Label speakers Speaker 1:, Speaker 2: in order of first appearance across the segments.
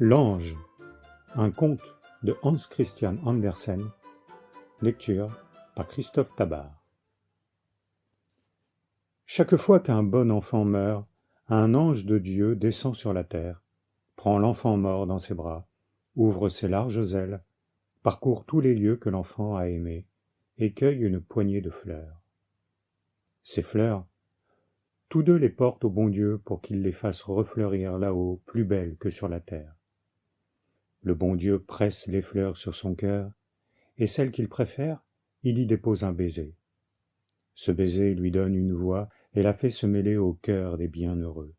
Speaker 1: L'ange, un conte de Hans Christian Andersen, lecture par Christophe Tabar. Chaque fois qu'un bon enfant meurt, un ange de Dieu descend sur la terre, prend l'enfant mort dans ses bras, ouvre ses larges ailes, parcourt tous les lieux que l'enfant a aimés, et cueille une poignée de fleurs. Ces fleurs, tous deux les portent au bon Dieu pour qu'il les fasse refleurir là-haut plus belles que sur la terre. Le bon Dieu presse les fleurs sur son cœur, et celle qu'il préfère, il y dépose un baiser. Ce baiser lui donne une voix et la fait se mêler au cœur des bienheureux.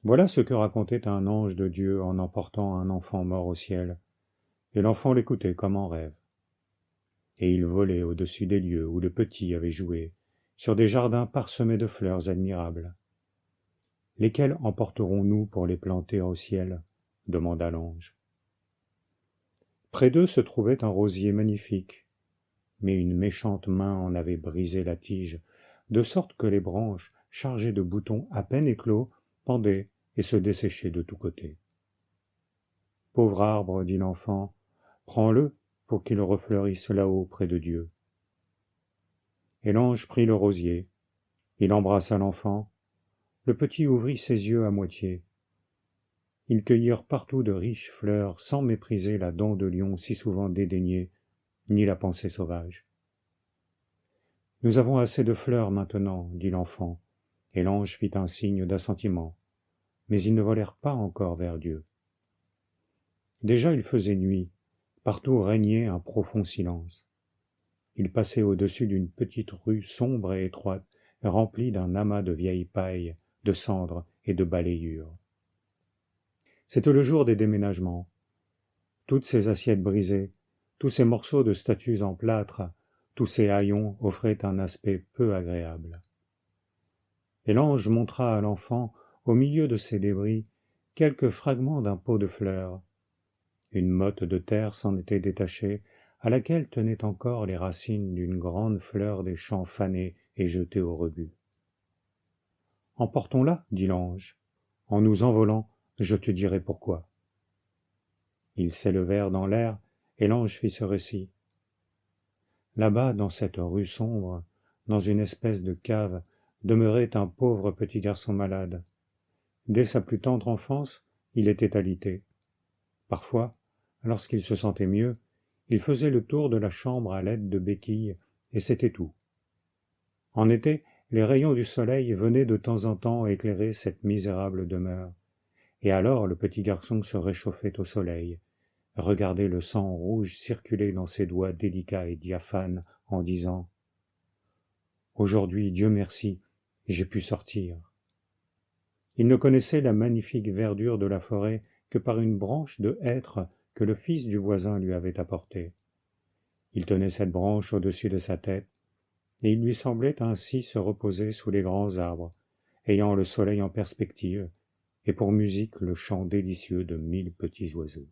Speaker 1: Voilà ce que racontait un ange de Dieu en emportant un enfant mort au ciel, et l'enfant l'écoutait comme en rêve. Et il volait au-dessus des lieux où le petit avait joué, sur des jardins parsemés de fleurs admirables. « Lesquelles emporterons-nous pour les planter au ciel ?» demanda l'ange. Près d'eux se trouvait un rosier magnifique, mais une méchante main en avait brisé la tige, de sorte que les branches, chargées de boutons à peine éclos, pendaient et se desséchaient de tous côtés. « Pauvre arbre, dit l'enfant, prends-le pour qu'il refleurisse là-haut près de Dieu. » Et l'ange prit le rosier, il embrassa l'enfant, le petit ouvrit ses yeux à moitié. Ils cueillirent partout de riches fleurs sans mépriser la dent de lion si souvent dédaignée, ni la pensée sauvage. « Nous avons assez de fleurs maintenant, dit l'enfant, et l'ange fit un signe d'assentiment, mais ils ne volèrent pas encore vers Dieu. Déjà il faisait nuit, partout régnait un profond silence. Ils passaient au-dessus d'une petite rue sombre et étroite, remplie d'un amas de vieilles pailles, de cendres et de balayures. C'était le jour des déménagements. Toutes ces assiettes brisées, tous ces morceaux de statues en plâtre, tous ces haillons offraient un aspect peu agréable. Et l'ange montra à l'enfant, au milieu de ces débris, quelques fragments d'un pot de fleurs. Une motte de terre s'en était détachée, à laquelle tenaient encore les racines d'une grande fleur des champs fanée et jetée au rebut. « Emportons-la, dit l'ange. En nous envolant, je te dirai pourquoi. » Ils s'élevèrent dans l'air, et l'ange fit ce récit. Là-bas, dans cette rue sombre, dans une espèce de cave, demeurait un pauvre petit garçon malade. Dès sa plus tendre enfance, il était alité. Parfois, lorsqu'il se sentait mieux, il faisait le tour de la chambre à l'aide de béquilles, et c'était tout. En été, les rayons du soleil venaient de temps en temps éclairer cette misérable demeure, et alors le petit garçon se réchauffait au soleil, regardait le sang rouge circuler dans ses doigts délicats et diaphanes, en disant « Aujourd'hui, Dieu merci, j'ai pu sortir. » Il ne connaissait la magnifique verdure de la forêt que par une branche de hêtre que le fils du voisin lui avait apportée. Il tenait cette branche au-dessus de sa tête, et il lui semblait ainsi se reposer sous les grands arbres, ayant le soleil en perspective, et pour musique le chant délicieux de 1000 petits oiseaux.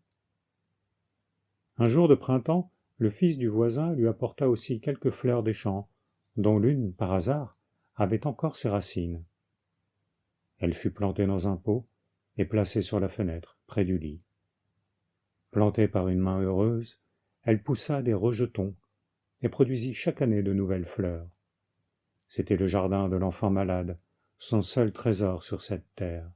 Speaker 1: Un jour de printemps, le fils du voisin lui apporta aussi quelques fleurs des champs, dont l'une, par hasard, avait encore ses racines. Elle fut plantée dans un pot et placée sur la fenêtre, près du lit. Plantée par une main heureuse, elle poussa des rejetons et produisit chaque année de nouvelles fleurs. C'était le jardin de l'enfant malade, son seul trésor sur cette terre.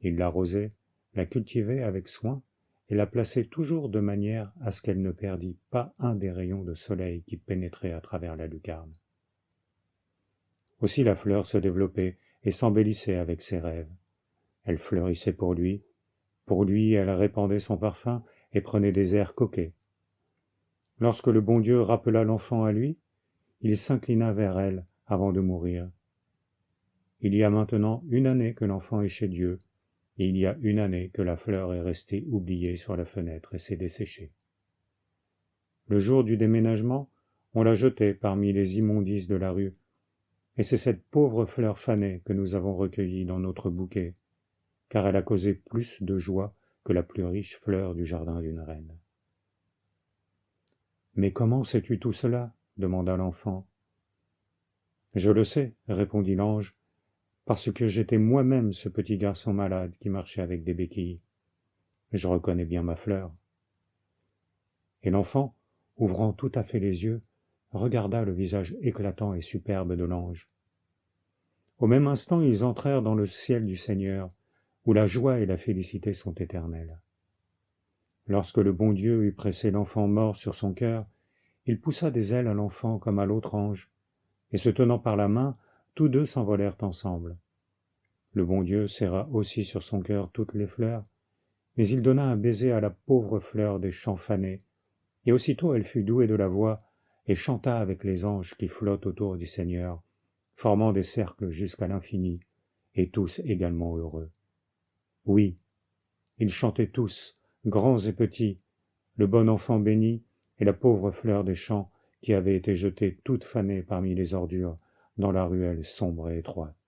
Speaker 1: Il l'arrosait, la cultivait avec soin et la plaçait toujours de manière à ce qu'elle ne perdît pas un des rayons de soleil qui pénétraient à travers la lucarne. Aussi la fleur se développait et s'embellissait avec ses rêves. Elle fleurissait pour lui elle répandait son parfum et prenait des airs coquets. Lorsque le bon Dieu rappela l'enfant à lui, il s'inclina vers elle avant de mourir. Il y a maintenant 1 année que l'enfant est chez Dieu, et il y a 1 année que la fleur est restée oubliée sur la fenêtre et s'est desséchée. Le jour du déménagement, on l'a jetée parmi les immondices de la rue, et c'est cette pauvre fleur fanée que nous avons recueillie dans notre bouquet, car elle a causé plus de joie que la plus riche fleur du jardin d'une reine. « Mais comment sais-tu tout cela ?» demanda l'enfant. « Je le sais, répondit l'ange, parce que j'étais moi-même ce petit garçon malade qui marchait avec des béquilles. Je reconnais bien ma fleur. » Et l'enfant, ouvrant tout à fait les yeux, regarda le visage éclatant et superbe de l'ange. Au même instant, ils entrèrent dans le ciel du Seigneur, où la joie et la félicité sont éternelles. Lorsque le bon Dieu eut pressé l'enfant mort sur son cœur, il poussa des ailes à l'enfant comme à l'autre ange, et se tenant par la main, tous deux s'envolèrent ensemble. Le bon Dieu serra aussi sur son cœur toutes les fleurs, mais il donna un baiser à la pauvre fleur des champs fanés, et aussitôt elle fut douée de la voix, et chanta avec les anges qui flottent autour du Seigneur, formant des cercles jusqu'à l'infini, et tous également heureux. Oui, ils chantaient tous, grands et petits, le bon enfant béni et la pauvre fleur des champs qui avait été jetée toute fanée parmi les ordures dans la ruelle sombre et étroite.